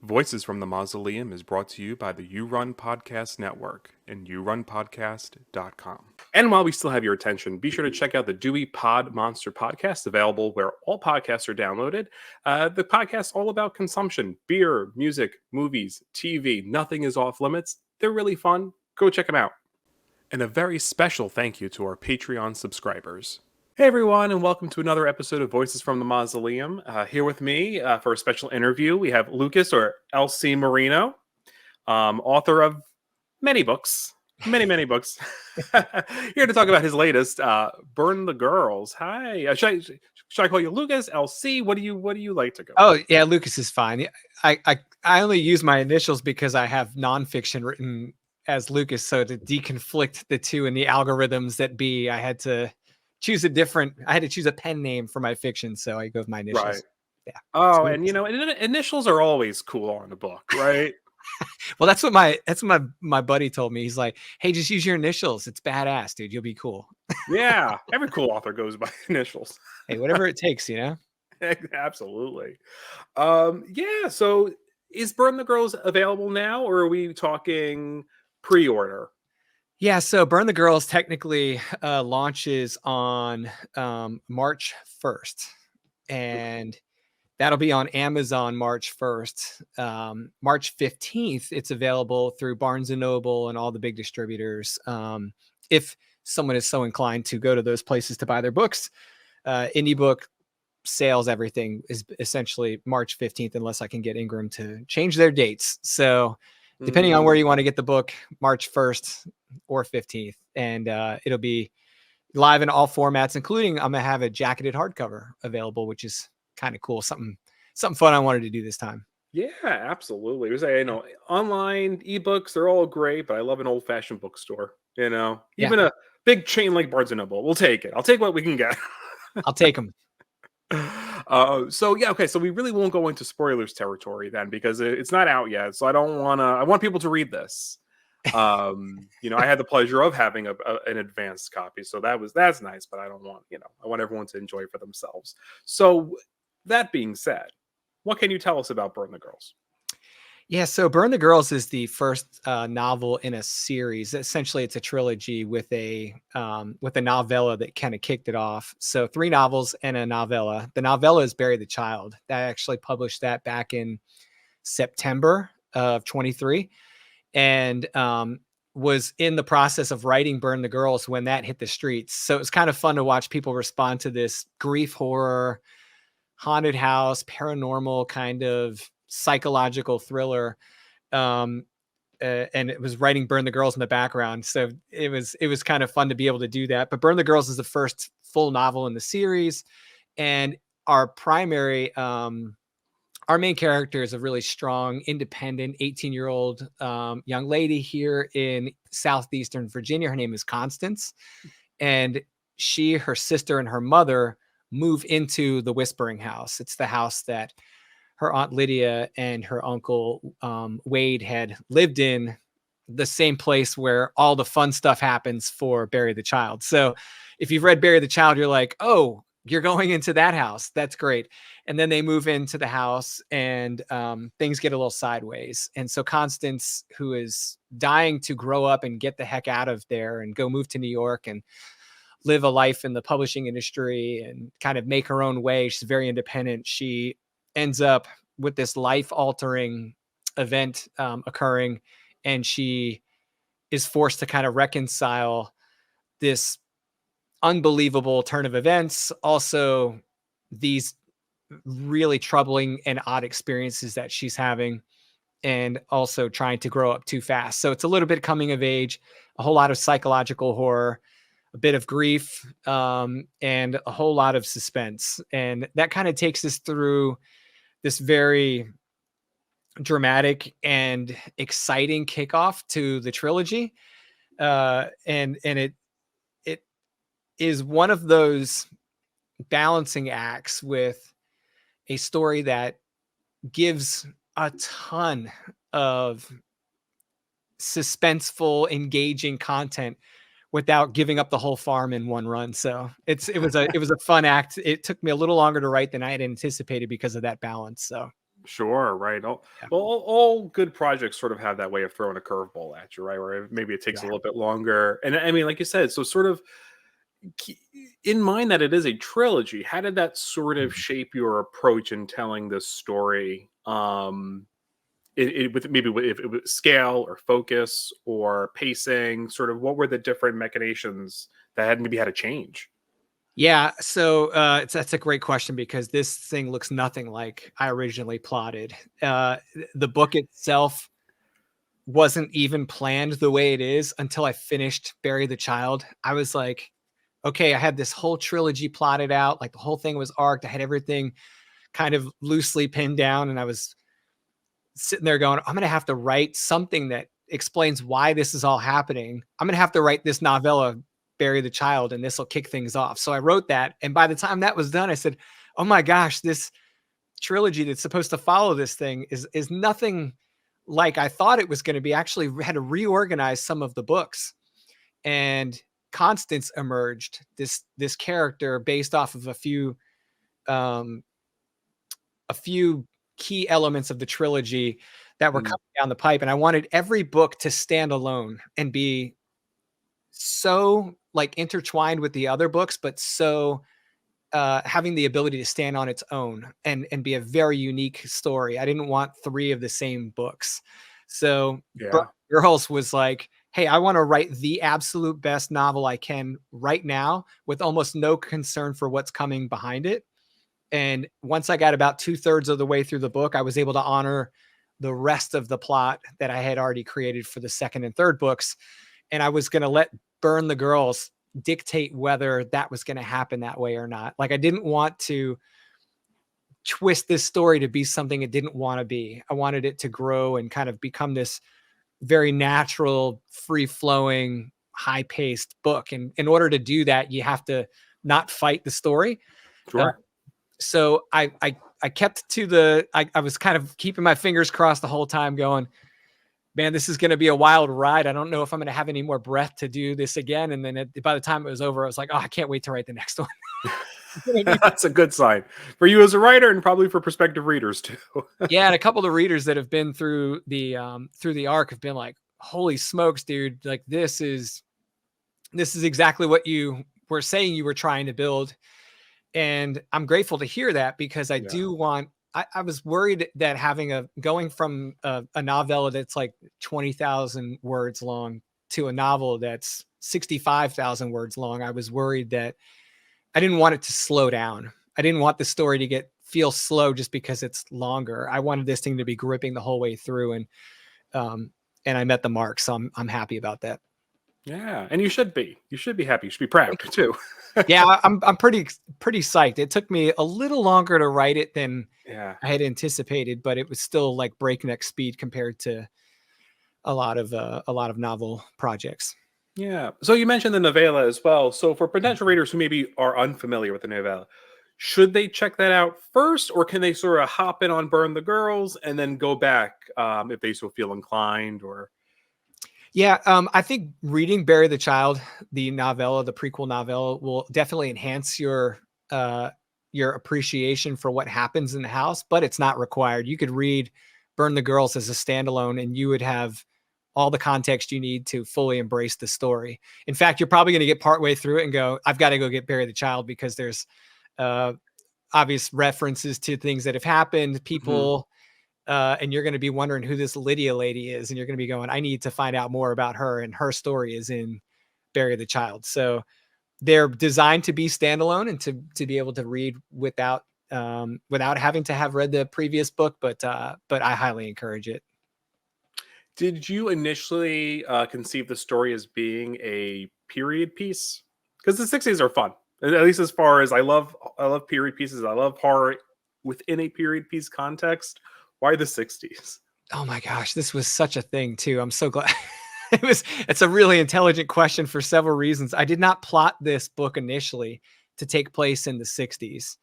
Voices from the Mausoleum is brought to you by the You Run Podcast Network and yourunpodcast.com. And while we still have your attention, be sure to check out the Dewey Pod Monster podcast, available where all podcasts are downloaded. The podcast's all about consumption, beer, music, movies, TV. Nothing is off limits. They're really fun. Go check them out. And a very special thank you to our Patreon subscribers. Hey everyone, and welcome to another episode of Voices from the Mausoleum. Here with me for a special interview, we have Lucas, or LC Marino, author of many books, many books. Here to talk about his latest, Burn the Girls. Hi, should I call you Lucas, LC? What do you like to go? Oh yeah, Lucas is fine. I only use my initials because I have nonfiction written as Lucas, so to deconflict the two in the algorithms I had to choose a pen name for my fiction, so I go with my initials. Right. Yeah. Oh, and initials are always cool on a book, right? Well, that's what my buddy told me. He's like, "Hey, just use your initials. It's badass, dude. You'll be cool." Yeah, every cool author goes by initials. Hey, whatever it takes, you know. Absolutely. Yeah. So, is Burn the Girls available now, or are we talking pre-order? Yeah, so Burn the Girls technically launches on March 1st, and that'll be on Amazon March 1st. March 15th, it's available through Barnes & Noble and all the big distributors. If someone is so inclined to go to those places to buy their books, indie book sales, everything is essentially March 15th, unless I can get Ingram to change their dates. So depending on where you want to get the book, March 1st or 15th. And it'll be live in all formats, including I'm going to have a jacketed hardcover available, which is kind of cool. Something fun I wanted to do this time. Yeah, absolutely. It was, online ebooks, they're all great, but I love an old-fashioned bookstore, even a big chain like Barnes & Noble. We'll take it. I'll take what we can get. I'll take them. So we really won't go into spoilers territory then, because it's not out yet. So I want people to read this. I had the pleasure of having an advanced copy, so that's nice, but I don't want, I want everyone to enjoy it for themselves. So that being said, what can you tell us about Burn the Girls? Yeah, so Burn the Girls is the first novel in a series. Essentially, it's a trilogy with a novella that kind of kicked it off. So 3 novels and a novella. The novella is Bury the Child. I actually published that back in September of 23, and was in the process of writing Burn the Girls when that hit the streets. So it was kind of fun to watch people respond to this grief horror, haunted house, paranormal kind of psychological thriller, and it was writing Burn the Girls in the background, so it was kind of fun to be able to do that. But Burn the Girls is the first full novel in the series, and our main character is a really strong, independent 18-year-old young lady here in southeastern Virginia. Her name is Constance, and she, her sister, and her mother move into the Whispering House. It's the house that her Aunt Lydia and her uncle Wade had lived in, the same place where all the fun stuff happens for Bury the Child. So if you've read Bury the Child, you're like, oh, you're going into that house. That's great. And then they move into the house, and things get a little sideways. And so Constance, who is dying to grow up and get the heck out of there and go move to New York and live a life in the publishing industry and kind of make her own way. She's very independent. She ends up with this life-altering event occurring, and she is forced to kind of reconcile this unbelievable turn of events, also these really troubling and odd experiences that she's having, and also trying to grow up too fast. So it's a little bit coming of age, a whole lot of psychological horror, a bit of grief, and a whole lot of suspense. And that kind of takes us through this very dramatic and exciting kickoff to the trilogy. And it is one of those balancing acts with a story that gives a ton of suspenseful, engaging content without giving up the whole farm in one run. So it was a fun act. It took me a little longer to write than I had anticipated because of that balance. So Sure, right. yeah, All good projects sort of have that way of throwing a curveball at you, right? Where maybe it takes a yeah. little bit longer. And I mean, like you said, so sort of ke- in mind that it is a trilogy. How did that sort of Mhm. shape your approach in telling this story? With maybe if it was scale or focus or pacing, sort of what were the different machinations that had maybe had to change? Yeah, so that's a great question because this thing looks nothing like I originally plotted. The book itself wasn't even planned the way it is until I finished Bury the Child. I was like, okay, I had this whole trilogy plotted out, like the whole thing was arced. I had everything kind of loosely pinned down, and I was sitting there going, I'm going to have to write something that explains why this is all happening. I'm going to have to write this novella, Bury the Child, and this will kick things off. So I wrote that. And by the time that was done, I said, oh my gosh, this trilogy that's supposed to follow this thing is nothing like I thought it was going to be. Actually had to reorganize some of the books, and Constance emerged, this character based off of um a few key elements of the trilogy that were Mm, coming down the pipe, and I wanted every book to stand alone and be so like intertwined with the other books, but so having the ability to stand on its own and be a very unique story. I didn't want three of the same books. So Burn yeah. Girls was like, hey, I want to write the absolute best novel I can right now with almost no concern for what's coming behind it. And once I got about 2/3 of the way through the book, I was able to honor the rest of the plot that I had already created for the second and third books. And I was going to let Burn the Girls dictate whether that was going to happen that way or not. Like I didn't want to twist this story to be something it didn't want to be. I wanted it to grow and kind of become this very natural, free flowing, high paced book. And in order to do that, you have to not fight the story. Uh, Sure. so I kept to I was kind of keeping my fingers crossed the whole time going, man, this is going to be a wild ride. I don't know if I'm going to have any more breath to do this again. And then by the time it was over, I was like, oh, I can't wait to write the next one. It's gonna be- That's a good sign for you as a writer and probably for prospective readers too. yeah. And a couple of readers that have been through the arc have been like, holy smokes, dude. Like this is exactly what you were saying you were trying to build. And I'm grateful to hear that because I Yeah. do want, I was worried that going from a novella that's like 20,000 words long to a novel that's 65,000 words long, I was worried that I didn't want it to slow down. I didn't want the story to feel slow just because it's longer. I wanted this thing to be gripping the whole way through, um, and I met the mark. So I'm happy about that. Yeah, and you should be. You should be happy. You should be proud too. Yeah, I'm pretty psyched. It took me a little longer to write it than Yeah. I had anticipated, but it was still like breakneck speed compared to a lot of novel projects. Yeah. So you mentioned the novella as well. So for potential readers who maybe are unfamiliar with the novella, should they check that out first, or can they sort of hop in on Burn the Girls and then go back if they so feel inclined? Or Yeah, I think reading Bury the Child, the novella, the prequel novella, will definitely enhance your appreciation for what happens in the house, but it's not required. You could read Burn the Girls as a standalone, and you would have all the context you need to fully embrace the story. In fact, you're probably going to get partway through it and go, "I've got to go get Bury the Child," because there's uh, obvious references to things that have happened, Mhm. people and you're going to be wondering who this Lydia lady is, and you're going to be going, I need to find out more about her, and her story is in Bury the Child. So they're designed to be standalone and to be able to read without having to have read the previous book, but I highly encourage it. Did you initially conceive the story as being a period piece? Because the '60s are fun, at least as far as I love period pieces. I love horror within a period piece context. Why the '60s? Oh my gosh, this was such a thing too. I'm so glad. It's a really intelligent question for several reasons. I did not plot this book initially to take place in the 60s.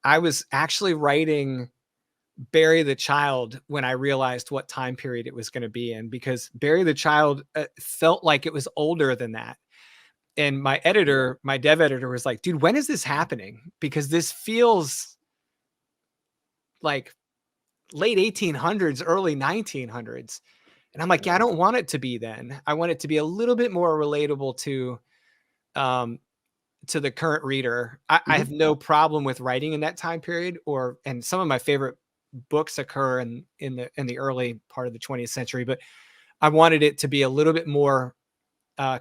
I was actually writing Bury the Child when I realized what time period it was going to be in, because Bury the Child felt like it was older than that. And my editor, my dev editor, was like, dude, when is this happening? Because this feels like late 1800s, early 1900s. And I'm like, yeah, I don't want it to be then. I want it to be a little bit more relatable um, to the current reader. I have no problem with writing in that time period, and some of my favorite books occur in the early part of the 20th century, but I wanted it to be a little bit more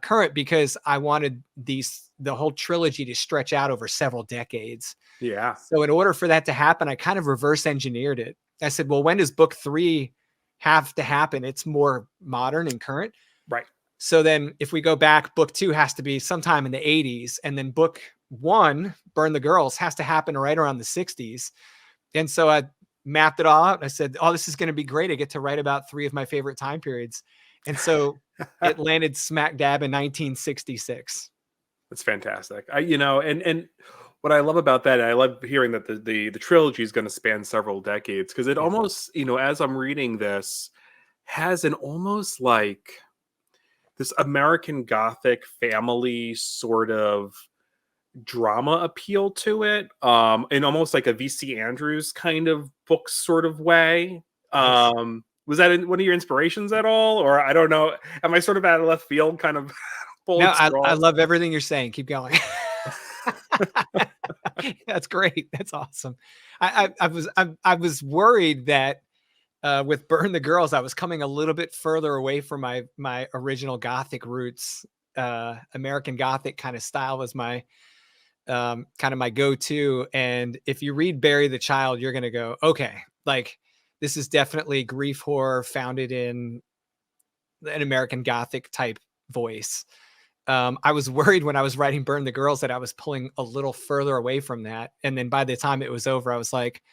current, because I wanted the whole trilogy to stretch out over several decades. Yeah. So in order for that to happen, I kind of reverse engineered it. I said, well, when does book 3 have to happen? It's more modern and current. Right. So then if we go back, book 2 has to be sometime in the 80s. And then book 1, Burn the Girls, has to happen right around the 60s. And so I mapped it all out. I said, oh, this is going to be great. I get to write about 3 of my favorite time periods. And so it landed smack dab in 1966. That's fantastic. And what I love about that, and I love hearing that the trilogy is going to span several decades, because it almost, as I'm reading this, has an almost like this American Gothic family sort of drama appeal to it, in almost like a VC Andrews kind of book sort of way. Nice. Was that one of your inspirations at all, or I don't know? Am I sort of out of left field, kind of No, pulling I straws? love everything you're saying. Keep going. That's great. That's awesome. I was worried that with Burn the Girls, I was coming a little bit further away from my original Gothic roots. American Gothic kind of style was my kind of my go-to. And if you read Bury the Child, you're gonna go, okay, like this is definitely grief horror founded in an American Gothic type voice. I was worried when I was writing Burn the Girls that I was pulling a little further away from that. And then by the time it was over, I was like,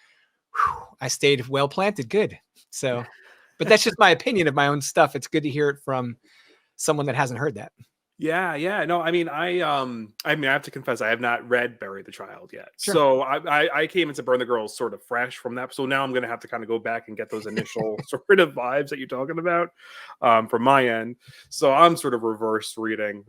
whew, I stayed well planted. Good. So, but that's just my opinion of my own stuff. It's good to hear it from someone that hasn't heard that. Yeah, yeah. No, I have to confess, I have not read Bury the Child yet. Sure. So I came into Burn the Girls sort of fresh from that. So now I'm gonna have to kind of go back and get those initial sort of vibes that you're talking about, from my end. So I'm sort of reverse reading.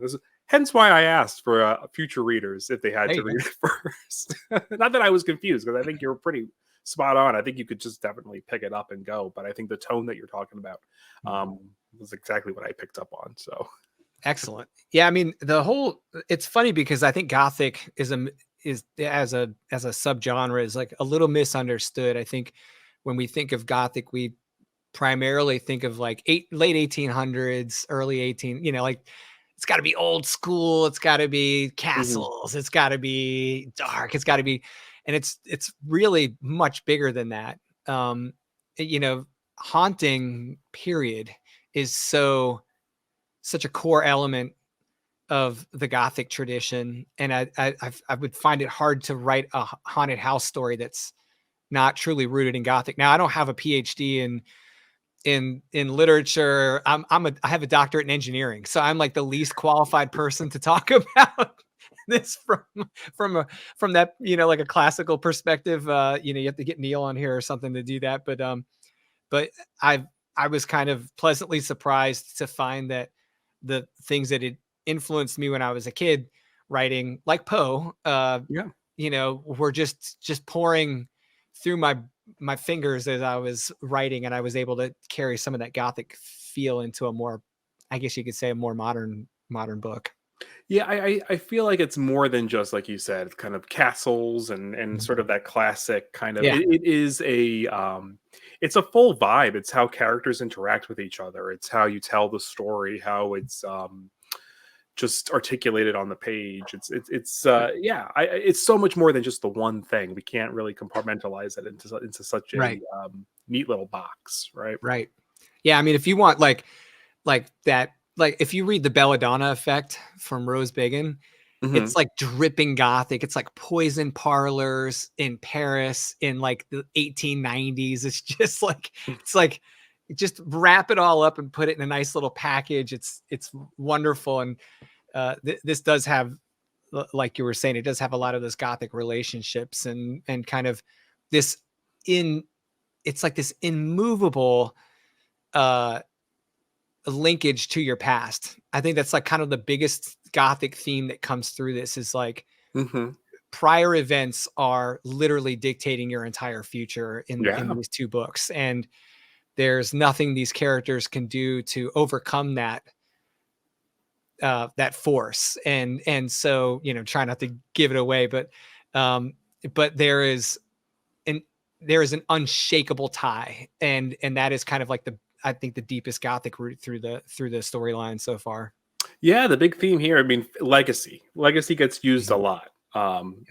Hence why I asked for future readers if they had There to you go. read it first. Not that I was confused, because I think you're pretty spot on. I think you could just definitely pick it up and go. But I think the tone that you're talking about, was exactly what I picked up on. So. Excellent. Yeah, I mean, it's funny because I think Gothic is as a subgenre is like a little misunderstood. I think when we think of Gothic, we primarily think of like late 1800s, early 18, like it's got to be old school, it's got to be Mhm. castles, it's got to be dark, it's got to be, and it's really much bigger than that. Um, you know, haunting period is such a core element of the Gothic tradition, and I would find it hard to write a haunted house story that's not truly rooted in Gothic. Now, I don't have a PhD in literature. I have a doctorate in engineering, so I'm like the least qualified person to talk about this from that like a classical perspective. You have to get Neil on here or something to do that, but I was kind of pleasantly surprised to find that the things that had influenced me when I was a kid writing, like Poe, Yeah. were just pouring through my fingers as I was writing, and I was able to carry some of that Gothic feel into a more, I guess you could say, a more modern book. Yeah, I feel like it's more than just, like you said, kind of castles and sort of that classic kind of, Yeah, it is it's a full vibe. It's how characters interact with each other. It's how you tell the story, how it's just articulated on the page. It's so much more than just the one thing. We can't really compartmentalize it into such a right, neat little box, right? right. Yeah, I mean, if you want like that, like if you read The Belladonna Effect from Rose Biggin, Hmm. it's like dripping Gothic. It's like poison parlors in Paris in like the 1890s. It's like just wrap it all up and put it in a nice little package. It's wonderful. And this does have, like you were saying, it does have a lot of those Gothic relationships and kind of this in it's like this immovable linkage to your past. I think that's like kind of the biggest Gothic theme that comes through this is like prior events are literally dictating your entire future in these two books. And there's nothing these characters can do to overcome that force. And so, you know, try not to give it away, but there is an unshakable tie. And that is kind of like I think the deepest Gothic root through the storyline so far. Yeah, the big theme here, I mean, legacy gets used a lot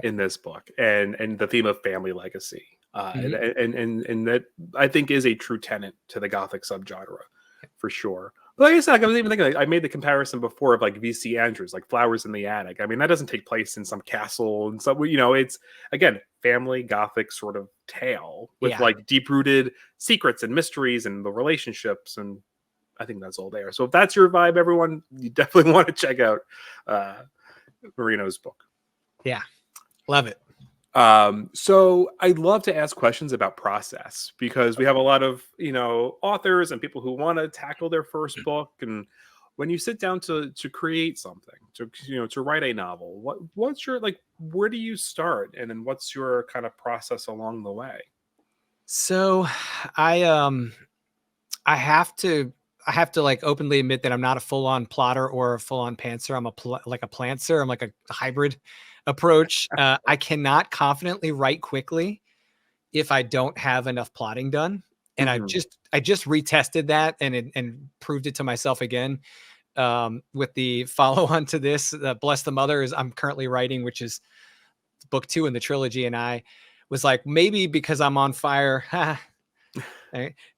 in this book, and the theme of family legacy, and that I think is a true tenet to the Gothic subgenre for sure. But like I said, I was even thinking, like, I made the comparison before of like V.C. Andrews, like Flowers in the Attic. I mean, that doesn't take place in some castle and some, you know, it's again family Gothic sort of tale with like deep rooted secrets and mysteries and the relationships, and I think that's all there. So if that's your vibe, everyone, you definitely want to check out Marino's book. Yeah, love it. So I'd love to ask questions about process, because we have a lot of, you know, authors and people who want to tackle their first book. And when you sit down to create something, to write a novel, what's your, like, where do you start? And then what's your kind of process along the way? So I have to like openly admit that I'm not a full-on plotter or a full-on pantser. I'm like a plantser. I'm like a hybrid approach. I cannot confidently write quickly if I don't have enough plotting done. And I just retested that and proved it to myself again with the follow-on to this. Bless the Mother is I'm currently writing, which is book 2 in the trilogy. And I was like, maybe because I'm on fire,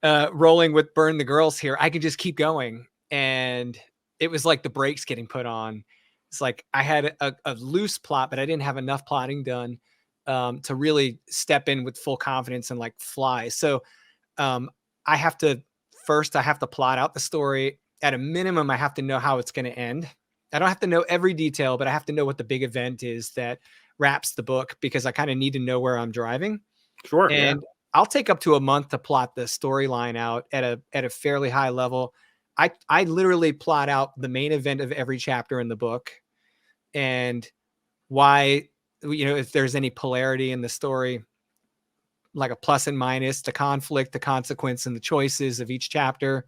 rolling with Burn the Girls here, I could just keep going. And it was like the brakes getting put on. It's like I had a loose plot, but I didn't have enough plotting done to really step in with full confidence and like fly. So I have to plot out the story. At a minimum, I have to know how it's going to end. I don't have to know every detail, but I have to know what the big event is that wraps the book, because I kind of need to know where I'm driving. Sure. And I'll take up to a month to plot the storyline out at a fairly high level. I literally plot out the main event of every chapter in the book and why, you know, if there's any polarity in the story, like a plus and minus, the conflict, the consequence, and the choices of each chapter.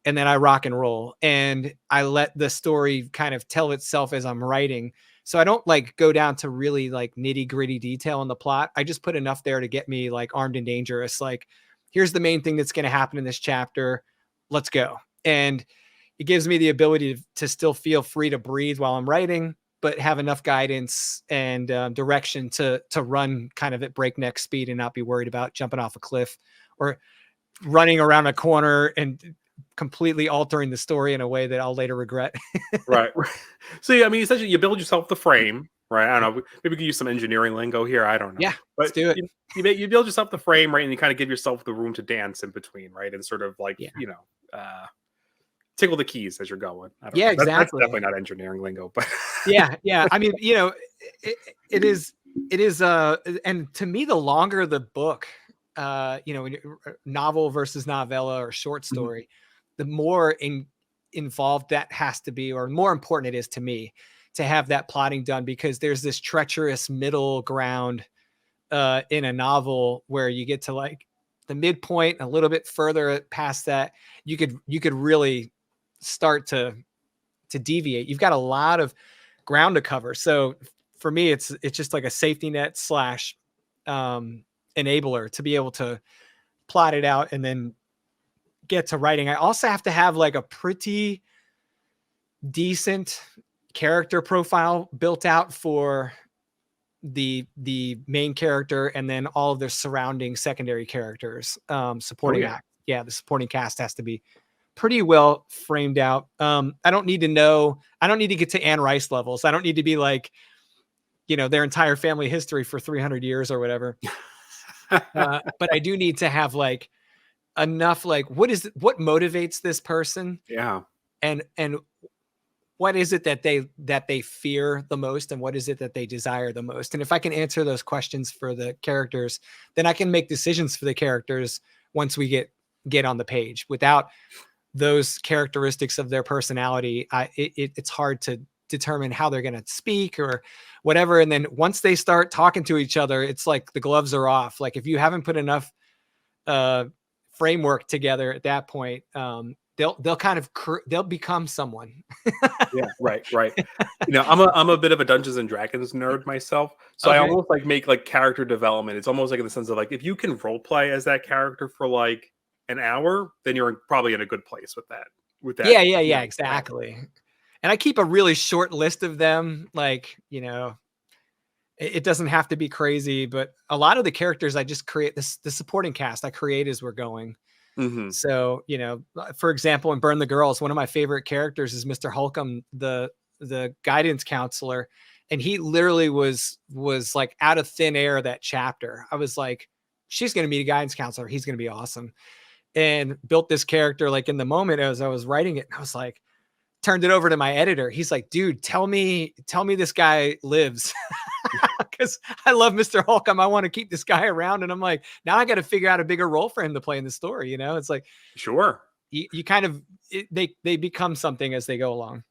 And then I rock and roll and I let the story kind of tell itself as I'm writing. So I don't like go down to really like nitty gritty detail in the plot. I just put enough there to get me like armed and dangerous. Like, here's the main thing that's going to happen in this chapter. Let's go. And it gives me the ability to still feel free to breathe while I'm writing, but have enough guidance and direction to run kind of at breakneck speed and not be worried about jumping off a cliff or running around a corner and completely altering the story in a way that I'll later regret. Right. So, I mean, essentially you build yourself the frame, right? I don't know. Maybe we could use some engineering lingo here. I don't know. Yeah, but let's do it. You build yourself the frame, right? And you kind of give yourself the room to dance in between, right? And sort of like, tickle the keys as you're going. I don't know. Exactly. That's definitely not engineering lingo, but yeah. I mean, you know, it is, and to me, the longer the book, you know, novel versus novella or short story, the more involved that has to be, or more important it is to me to have that plotting done, because there's this treacherous middle ground in a novel where you get to like the midpoint, a little bit further past that, you could really start to deviate. You've got a lot of ground to cover. So for me, it's just like a safety net slash enabler to be able to plot it out and then get to writing. I also have to have like a pretty decent character profile built out for the main character and then all of their surrounding secondary characters, supporting act. Yeah, the supporting cast has to be pretty well framed out. I don't need to get to Anne Rice levels. I don't need to be like, you know, their entire family history for 300 years or whatever. But I do need to have like enough, like, what motivates this person? Yeah. And what is it that they fear the most, and what is it that they desire the most? And if I can answer those questions for the characters, then I can make decisions for the characters once we get on the page. Without those characteristics of their personality, it's hard to determine how they're going to speak or whatever. And then once they start talking to each other, it's like the gloves are off. Like if you haven't put enough framework together at that point, they'll kind of they'll become someone. Yeah, right. I'm a bit of a Dungeons and Dragons nerd myself, so I Okay. almost like make like character development. It's almost like in the sense of like if you can role play as that character for like an hour, then you're probably in a good place with that. Yeah, exactly. And I keep a really short list of them. Like, it doesn't have to be crazy, but a lot of the characters I just create the supporting cast I create as we're going. Mm-hmm. So, for example, in Burn the Girls, one of my favorite characters is Mr. Holcomb, the guidance counselor. And he literally was like out of thin air that chapter. I was like, she's going to be a guidance counselor. He's going to be awesome. And built this character like in the moment as I was writing it. And I was like, turned it over to my editor. He's like, dude, tell me this guy lives. Because I love Mr. Holcomb. I want to keep this guy around. And I'm like, now I got to figure out a bigger role for him to play in the story. It's like, sure. You kind of, they become something as they go along.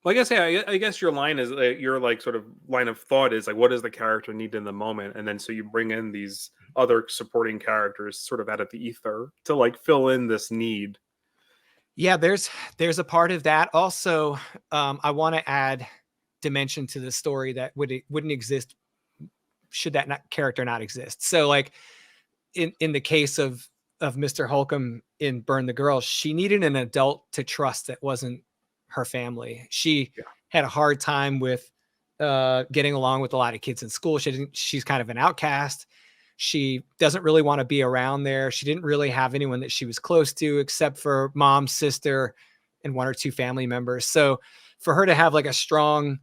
Like I say, I guess your line is your like sort of line of thought is like, what does the character need in the moment? And then so you bring in these other supporting characters sort of out of the ether to like fill in this need. Yeah, there's a part of that. Also, I want to add dimension to the story that wouldn't exist should that character not exist. So like in the case of Mr. Holcomb in Burn the Girls, she needed an adult to trust that wasn't her family. She had a hard time with getting along with a lot of kids in school. She's kind of an outcast. She doesn't really want to be around there. She didn't really have anyone that she was close to except for mom, sister, and one or two family members. So for her to have like a strong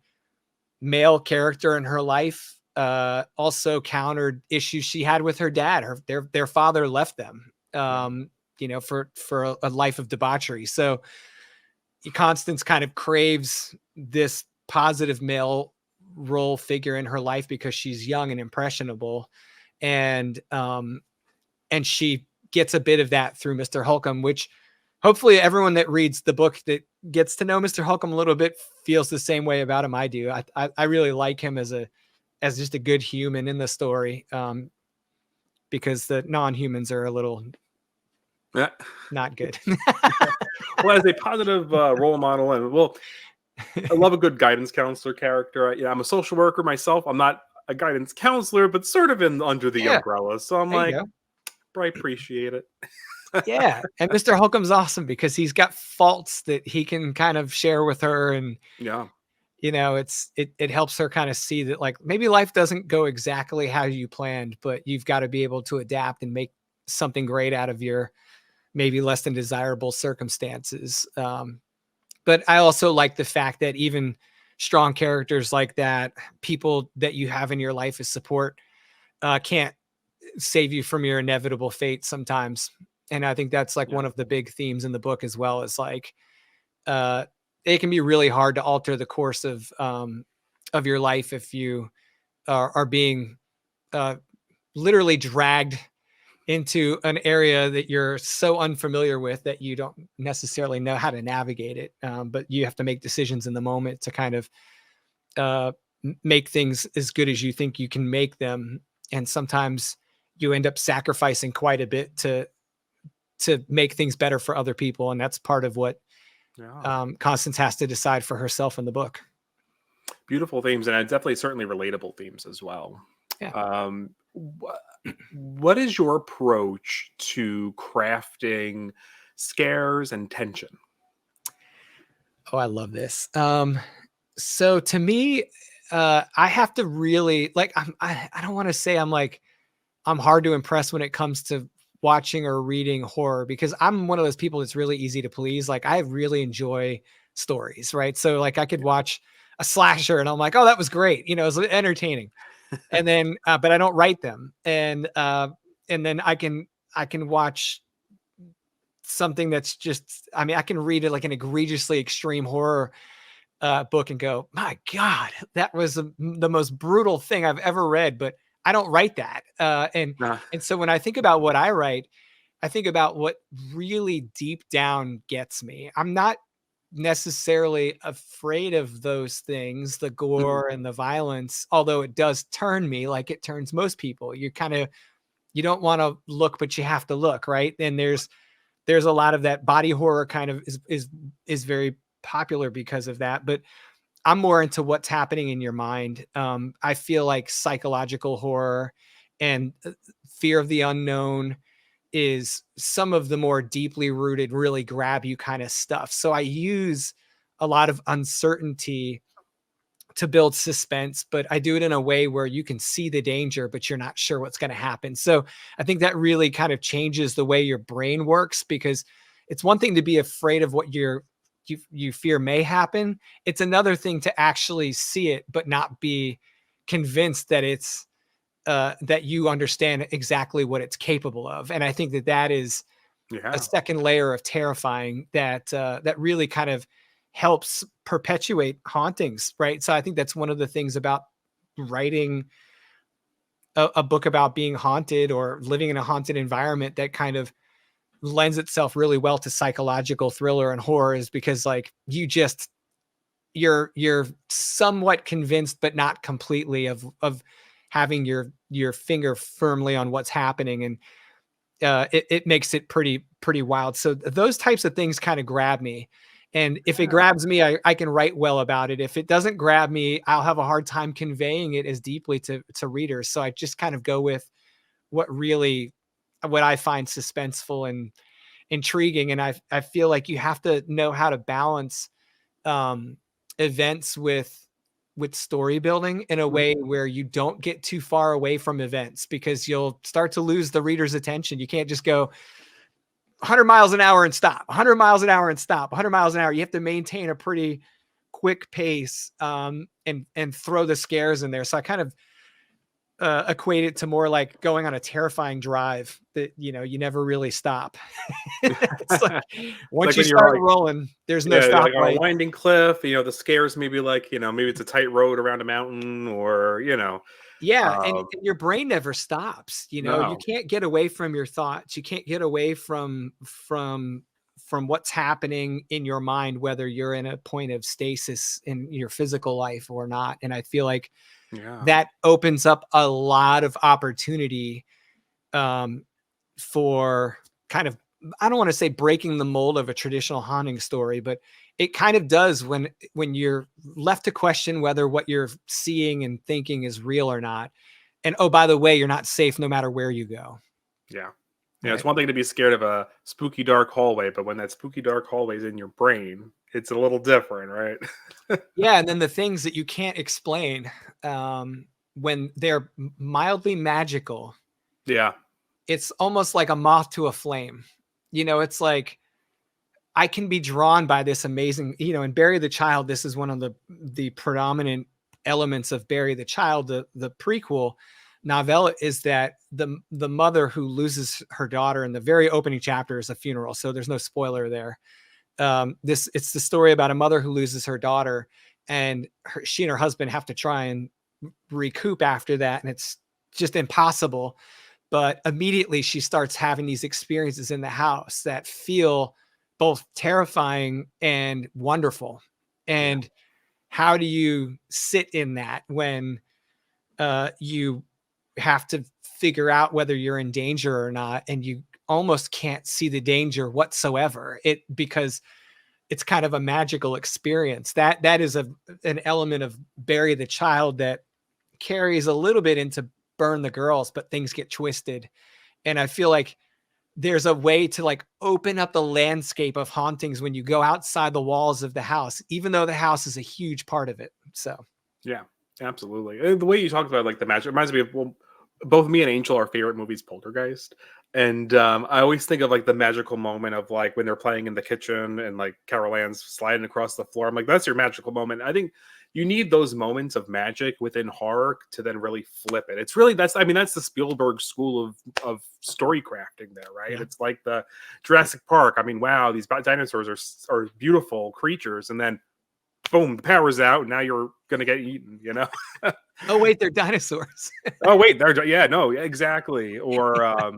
male character in her life also countered issues she had with her dad. Their father left them, for a life of debauchery. So Constance kind of craves this positive male role figure in her life because she's young and impressionable. And she gets a bit of that through Mr. Holcomb, which hopefully everyone that reads the book that gets to know Mr. Holcomb a little bit feels the same way about him I do. I really like him as just a good human in the story, because the non-humans are a little not good. Well, as a positive role model, and I love a good guidance counselor character. I'm a social worker myself. I'm not a guidance counselor, but sort of under the umbrella. So I'm like, I appreciate it. Yeah. And Mr. Holcomb's awesome because he's got faults that he can kind of share with her. And, it helps her kind of see that like maybe life doesn't go exactly how you planned, but you've got to be able to adapt and make something great out of your maybe less than desirable circumstances. But I also like the fact that even strong characters like that, people that you have in your life as support, can't save you from your inevitable fate sometimes. And I think that's like one of the big themes in the book as well, is like, it can be really hard to alter the course of your life if you are being literally dragged into an area that you're so unfamiliar with that you don't necessarily know how to navigate it. But you have to make decisions in the moment to kind of make things as good as you think you can make them. And sometimes you end up sacrificing quite a bit to make things better for other people. And that's part of what Constance has to decide for herself in the book. Beautiful themes, and definitely certainly relatable themes as well. Yeah. What is your approach to crafting scares and tension? Oh, I love this. So to me, I have to really like, I don't want to say I'm hard to impress when it comes to watching or reading horror, because I'm one of those people that's really easy to please. Like I really enjoy stories, right? So like I could watch a slasher and I'm like, oh, that was great. It's entertaining. And then, but I don't write them. And then I can watch something that's just, I can read it like an egregiously extreme horror book and go, my God, that was the most brutal thing I've ever read, but I don't write that. And so when I think about what I write, I think about what really deep down gets me. I'm not necessarily afraid of those things, the gore and the violence, although it does turn me like it turns most people. You don't want to look, but you have to look, right? And there's a lot of that body horror kind of is very popular because of that. But I'm more into what's happening in your mind. I feel like psychological horror and fear of the unknown is some of the more deeply rooted, really grab you kind of stuff. So I use a lot of uncertainty to build suspense, but I do it in a way where you can see the danger, but you're not sure what's going to happen. So I think that really kind of changes the way your brain works, because it's one thing to be afraid of what you fear may happen. It's another thing to actually see it, but not be convinced that it's that you understand exactly what it's capable of. And I think that is a second layer of terrifying that really kind of helps perpetuate hauntings, right? So I think that's one of the things about writing a book about being haunted or living in a haunted environment that kind of lends itself really well to psychological thriller and horror, is because like you're somewhat convinced, but not completely, of having your finger firmly on what's happening. And it makes it pretty wild. So those types of things kind of grab me. And if it grabs me, I can write well about it. If it doesn't grab me, I'll have a hard time conveying it as deeply to readers. So I just kind of go with what I find suspenseful and intriguing. And I feel like you have to know how to balance um, events with story building in a way where you don't get too far away from events, because you'll start to lose the reader's attention. You can't just go 100 miles an hour and stop, 100 miles an hour and stop, 100 miles an hour. You have to maintain a pretty quick pace and throw the scares in there. So I kind of equate it to more like going on a terrifying drive that, you never really stop. It's like once like you when you're start like, rolling, there's no you're stop like on a light. winding cliff, the scares maybe like, maybe it's a tight road around a mountain or, Yeah, and um, your brain never stops, you no. can't get away from your thoughts. You can't get away from what's happening in your mind, whether you're in a point of stasis in your physical life or not. And I feel like Yeah. that opens up a lot of opportunity um, for kind of, I don't want to say breaking the mold of a traditional haunting story, but it kind of does when you're left to question whether what you're seeing and thinking is real or not. And oh, by the way, you're not safe no matter where you go. Yeah. It's Right. one thing to be scared of a spooky dark hallway, but when that spooky dark hallway is in your brain, it's a little different, right? Yeah. And then the things that you can't explain, when they're mildly magical, Yeah. it's almost like a moth to a flame. It's like I can be drawn by this amazing, in Bury the Child, this is one of the predominant elements of Bury the Child, the prequel novella, is that the mother who loses her daughter in the very opening chapter is a funeral. So there's no spoiler there. It's the story about a mother who loses her daughter, and she and her husband have to try and recoup after that. And it's just impossible. But immediately she starts having these experiences in the house that feel both terrifying and wonderful. Yeah. And how do you sit in that when you have to figure out whether you're in danger or not, and you almost can't see the danger whatsoever, because it's kind of a magical experience. That is an element of Bury the Child that carries a little bit into Burn the Girls, but things get twisted. And I feel like there's a way to like open up the landscape of hauntings when you go outside the walls of the house, even though the house is a huge part of it. So Yeah, absolutely. And the way you talked about like the magic reminds me of, well, both me and Angel, our favorite movies, Poltergeist. And I always think of like the magical moment of like when they're playing in the kitchen and like Carol Ann's sliding across the floor. I'm like, that's your magical moment. I think you need those moments of magic within horror to then really flip it. It's really that's the Spielberg school of story crafting there, right? yeah, It's like the Jurassic Park. I mean, wow, these dinosaurs are beautiful creatures, and then boom, the power's out. Now you're gonna get eaten. You know. Oh wait, they're dinosaurs. Oh wait, yeah, no, exactly. Or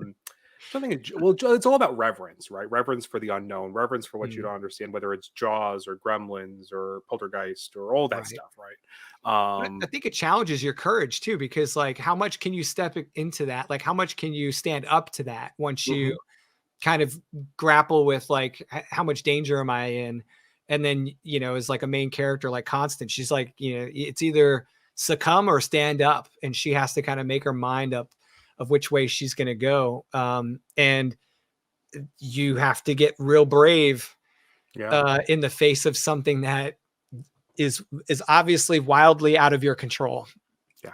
something. Well, it's all about reverence, right? Reverence for the unknown, reverence for what you Mm, don't understand, whether it's Jaws or Gremlins or Poltergeist or all that right. stuff, right? But I think it challenges your courage too, because like how much can you step into that? Like how much can you stand up to that once Mhm. you kind of grapple with like how much danger am I in? And then, as like a main character like Constance, she's like, it's either succumb or stand up. And she has to kind of make her mind up of which way she's going to go. And you have to get real brave Yeah, in the face of something that is obviously wildly out of your control. yeah,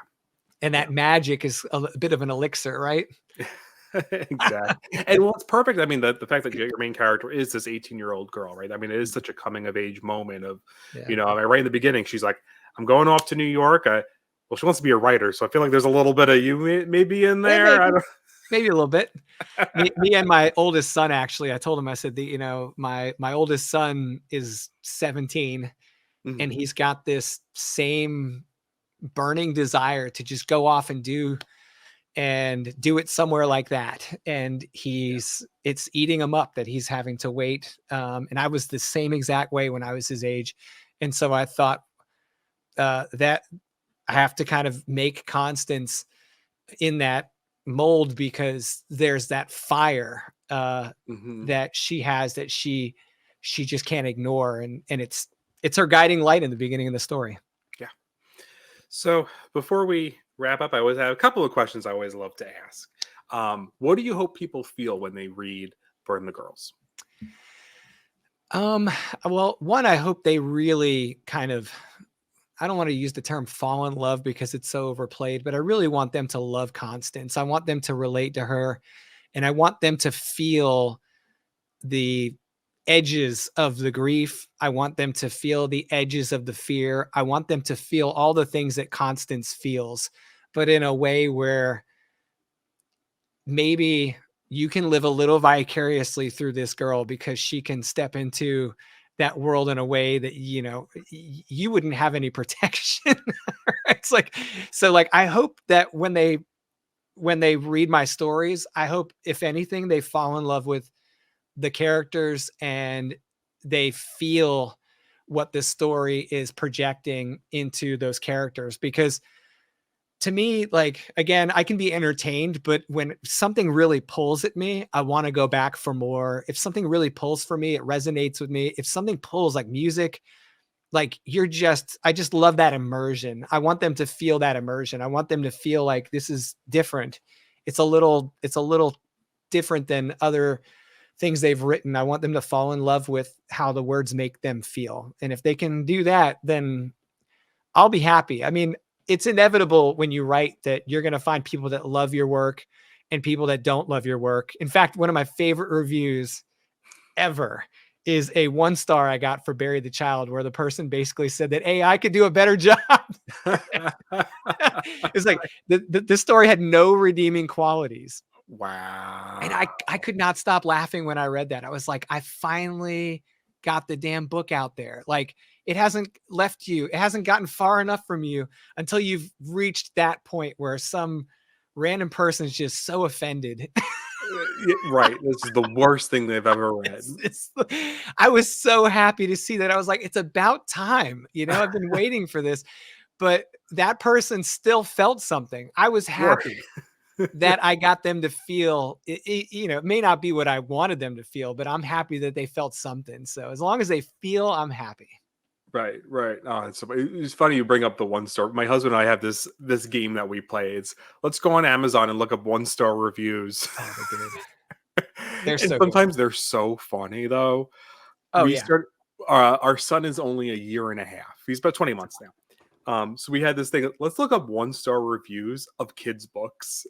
And yeah. that magic is a bit of an elixir, right? Exactly. And well, it's perfect. I mean, the fact that your main character is this 18-year-old girl, right? I mean, it is such a coming of age moment of, Yeah. I mean, right in the beginning, she's like, I'm going off to New York. Well, she wants to be a writer. So I feel like there's a little bit of you maybe in Yeah, there. I maybe a little bit. Me, don't me and my oldest son, actually, I told him, I said, my oldest son is 17 Mhm. and he's got this same burning desire to just go off and do it somewhere like that. And Yeah. it's eating him up that he's having to wait. And I was the same exact way when I was his age. And so I thought that I have to kind of make Constance in that mold because there's that fire Mhm. that she has that she just can't ignore, and it's her guiding light in the beginning of the story. Yeah. So before we wrap up, I always have a couple of questions I always love to ask. What do you hope people feel when they read Burn the Girls? Um, well, one, I hope they really kind of, I don't want to use the term fall in love because it's so overplayed, but I really want them to love Constance. I want them to relate to her, and I want them to feel the edges of the grief. I want them to feel the edges of the fear. I want them to feel all the things that Constance feels, but in a way where maybe you can live a little vicariously through this girl because she can step into that world in a way that you wouldn't have any protection. It's like, so like I hope that when they read my stories, I hope if anything they fall in love with the characters and they feel what the story is projecting into those characters. Because to me, like, again, I can be entertained, but when something really pulls at me, I want to go back for more. If something really pulls for me, it resonates with me. If something pulls like music, like I just love that immersion. I want them to feel that immersion. I want them to feel like this is different. It's a little different than other things they've written. I want them to fall in love with how the words make them feel. And if they can do that, then I'll be happy. I mean, it's inevitable when you write that you're going to find people that love your work and people that don't love your work. In fact, one of my favorite reviews ever is a 1 star I got for Bury the Child, where the person basically said that, hey, I could do a better job. It's like this story had no redeeming qualities. And Wow. I could not stop laughing when I read that. I was like, I finally got the damn book out there. Like it hasn't it hasn't gotten far enough from you until you've reached that point where some random person is just so offended. Yeah, right. This is the worst thing they've ever read. I was so happy to see that. I was like, it's about time. I've been waiting for this, but that person still felt something. I was Right. happy that I got them to feel it may not be what I wanted them to feel, but I'm happy that they felt something. So as long as they feel, I'm happy. Right, right. Oh, it's funny you bring up the 1 star. My husband and I have this game that we play. It's let's go on Amazon and look up 1 star reviews. Oh, they're good. They're And so good. sometimes they're so funny though. Oh We yeah. start our son is only a year and a half. He's about 20 months now. So we had this thing. Let's look up 1 star reviews of kids' books.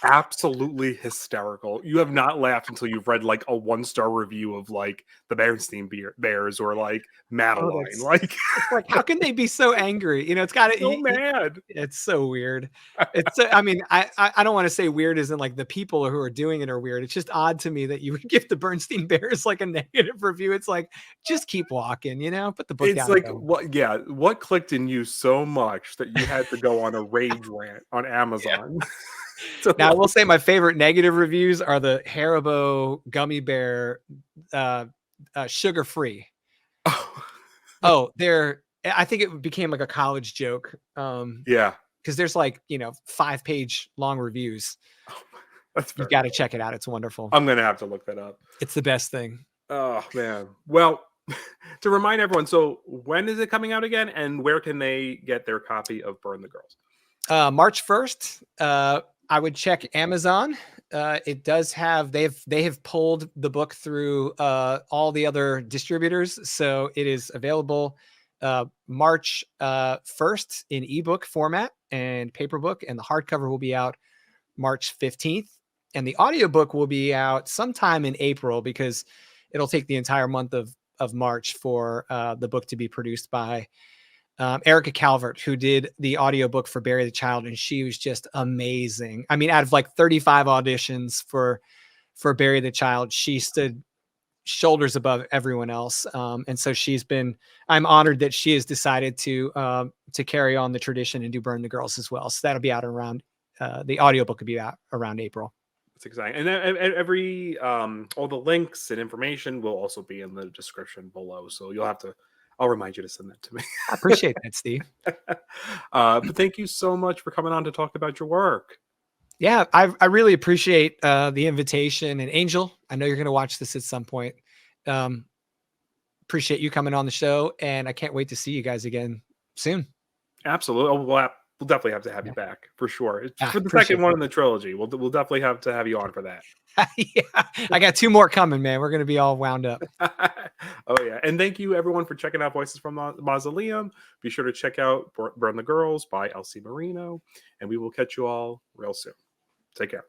absolutely hysterical. You have not laughed until you've read like a 1-star review of like the Berenstein Bears or like Oh, Madeline. Like, it's like, how can they be so angry? You know, it's got so to. mad. It's so weird. It's so, I mean, I don't want to say weird as in like the people who are doing it are weird. It's just odd to me that you would give the Bernstein Bears like a negative review. It's like, just keep walking, you know, put the book It's down and like go. what? Yeah, what clicked in you so much that you had to go on a rage rant on Yeah. Amazon? To, Now, I will like, say my favorite negative reviews are the Haribo gummy bear, uh, sugar free. oh, Oh, I think it became like a college joke. yeah, Because there's like, 5-page long reviews. that's You've very got to funny. check it out. It's wonderful. I'm gonna have to look that up. It's the best thing. Oh man. Well, to remind everyone, so when is it coming out again, and where can they get their copy of Burn the Girls? March 1st, I would check Amazon. It does have they have pulled the book through all the other distributors, so it is available March 1st in ebook format and paper book, and the hardcover will be out March 15th, and the audiobook will be out sometime in April because it'll take the entire month of March for the book to be produced by Erica Calvert, who did the audiobook for Bury the Child, and she was just amazing. I mean, out of like 35 auditions for Bury the Child, she stood shoulders above everyone else. And so I'm honored that she has decided to carry on the tradition and do Burn the Girls as well. So that'll be out around the audiobook will be out around April. It's exciting, and every all the links and information will also be in the description below. So you'll have to. I'll remind you to send that to me. I appreciate that, Steve. But thank you so much for coming on to talk about your work. Yeah, I really appreciate the invitation. And Angel, I know you're going to watch this at some point. Appreciate you coming on the show, and I can't wait to see you guys again soon. Absolutely. Oh, we'll definitely have to have Yeah. you back for sure. Ah, For the appreciate second one that. in the trilogy, we'll definitely have to have you on for that. Yeah, I got 2 more coming, man. We're going to be all wound up. Oh yeah, and thank you everyone for checking out Voices from the Mausoleum. Be sure to check out Burn the Girls by Elsie Marino, and we will catch you all real soon. Take care.